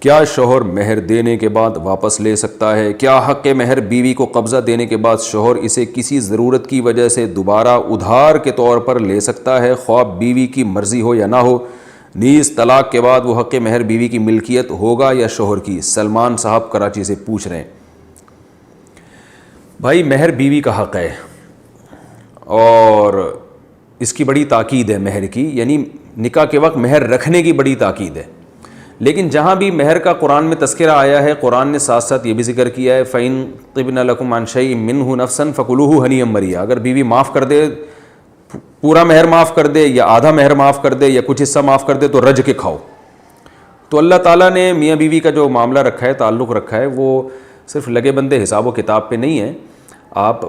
کیا شوہر مہر دینے کے بعد واپس لے سکتا ہے؟ کیا حق مہر بیوی کو قبضہ دینے کے بعد شوہر اسے کسی ضرورت کی وجہ سے دوبارہ ادھار کے طور پر لے سکتا ہے، خواہ بیوی کی مرضی ہو یا نہ ہو؟ نیز طلاق کے بعد وہ حق مہر بیوی کی ملکیت ہوگا یا شوہر کی؟ سلمان صاحب کراچی سے پوچھ رہے ہیں۔ بھائی مہر بیوی کا حق ہے اور اس کی بڑی تاکید ہے مہر کی، یعنی نکاح کے وقت مہر رکھنے کی بڑی تاکید ہے، لیکن جہاں بھی مہر کا قرآن میں تذکرہ آیا ہے، قرآن نے ساتھ ساتھ یہ بھی ذکر کیا ہے فَإِن طِبْنَ لَكُمْ عَنْ شَيْءٍ مِّنْهُ نَفْسًا فَكُلُوهُ هَنِيًّا مَرِيًّا، اگر بیوی معاف کر دے، پورا مہر معاف کر دے یا آدھا مہر معاف کر دے یا کچھ حصہ معاف کر دے تو رج کے کھاؤ۔ تو اللہ تعالیٰ نے میاں بیوی کا جو معاملہ رکھا ہے، تعلق رکھا ہے، وہ صرف لگے بندے حساب و کتاب پہ نہیں ہے۔ آپ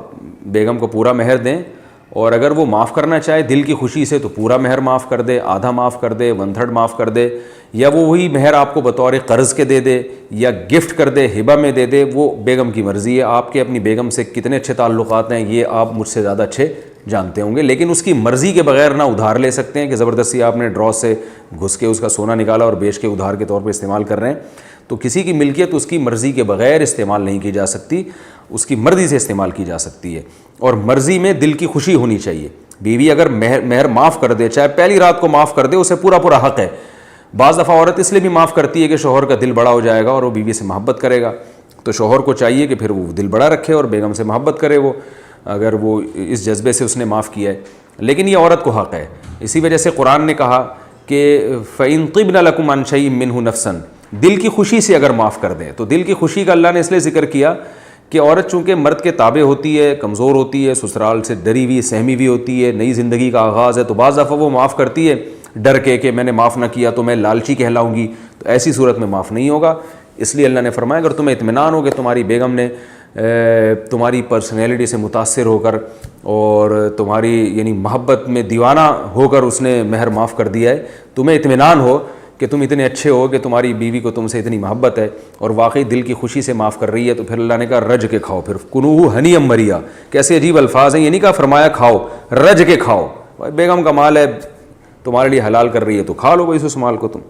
بیگم کو پورا مہر دیں، اور اگر وہ معاف کرنا چاہے دل کی خوشی سے تو پورا مہر معاف کر دے، آدھا معاف کر دے، 1/3 معاف کر دے، یا وہ وہی مہر آپ کو بطور قرض کے دے دے یا گفٹ کر دے، ہبہ میں دے دے، وہ بیگم کی مرضی ہے۔ آپ کے اپنی بیگم سے کتنے اچھے تعلقات ہیں یہ آپ مجھ سے زیادہ اچھے جانتے ہوں گے، لیکن اس کی مرضی کے بغیر نہ ادھار لے سکتے ہیں کہ زبردستی آپ نے ڈرا سے گھس کے اس کا سونا نکالا اور بیچ کے ادھار کے طور پہ استعمال کر رہے ہیں۔ تو کسی کی ملکیت اس کی مرضی کے بغیر استعمال نہیں کی جا سکتی، اس کی مرضی سے استعمال کی جا سکتی ہے، اور مرضی میں دل کی خوشی ہونی چاہیے۔ بیوی اگر مہر معاف کر دے، چاہے پہلی رات کو معاف کر دے، اسے پورا حق ہے۔ بعض دفعہ عورت اس لیے بھی معاف کرتی ہے کہ شوہر کا دل بڑا ہو جائے گا اور وہ بیوی سے محبت کرے گا، تو شوہر کو چاہیے کہ پھر وہ دل بڑا رکھے اور بیگم سے محبت کرے، وہ اگر وہ اس جذبے سے اس نے معاف کیا ہے، لیکن یہ عورت کو حق ہے۔ اسی وجہ سے قرآن نے کہا کہ فَإِن طِبْنَ لَكُمْ عَنْ شَيْءٍ مِّنْهُ نَفْسًا، دل کی خوشی سے اگر معاف کر دیں۔ تو دل کی خوشی کا اللہ نے اس لیے ذکر کیا کہ عورت چونکہ مرد کے تابع ہوتی ہے، کمزور ہوتی ہے، سسرال سے ڈری ہوئی سہمی ہوئی ہوتی ہے، نئی زندگی کا آغاز ہے، تو بعض دفعہ وہ معاف کرتی ہے ڈر کے کہ میں نے معاف نہ کیا تو میں لالچی کہلاؤں گی، تو ایسی صورت میں معاف نہیں ہوگا۔ اس لیے اللہ نے فرمایا اگر تمہیں اطمینان ہو کہ تمہاری بیگم نے تمہاری پرسنالٹی سے متاثر ہو کر اور تمہاری یعنی محبت میں دیوانہ ہو کر اس نے مہر معاف کر دیا ہے، تمہیں اطمینان ہو کہ تم اتنے اچھے ہو کہ تمہاری بیوی کو تم سے اتنی محبت ہے اور واقعی دل کی خوشی سے معاف کر رہی ہے، تو پھر اللہ نے کہا رج کے کھاؤ، پھر کنوہ ہنیم مریا۔ کیسے عجیب الفاظ ہیں، یہ نہیں کہا فرمایا کھاؤ، رج کے کھاؤ۔ بیگم کا مال ہے، تمہارے لیے حلال کر رہی ہے تو کھا لو بھائی اس مال کو تم۔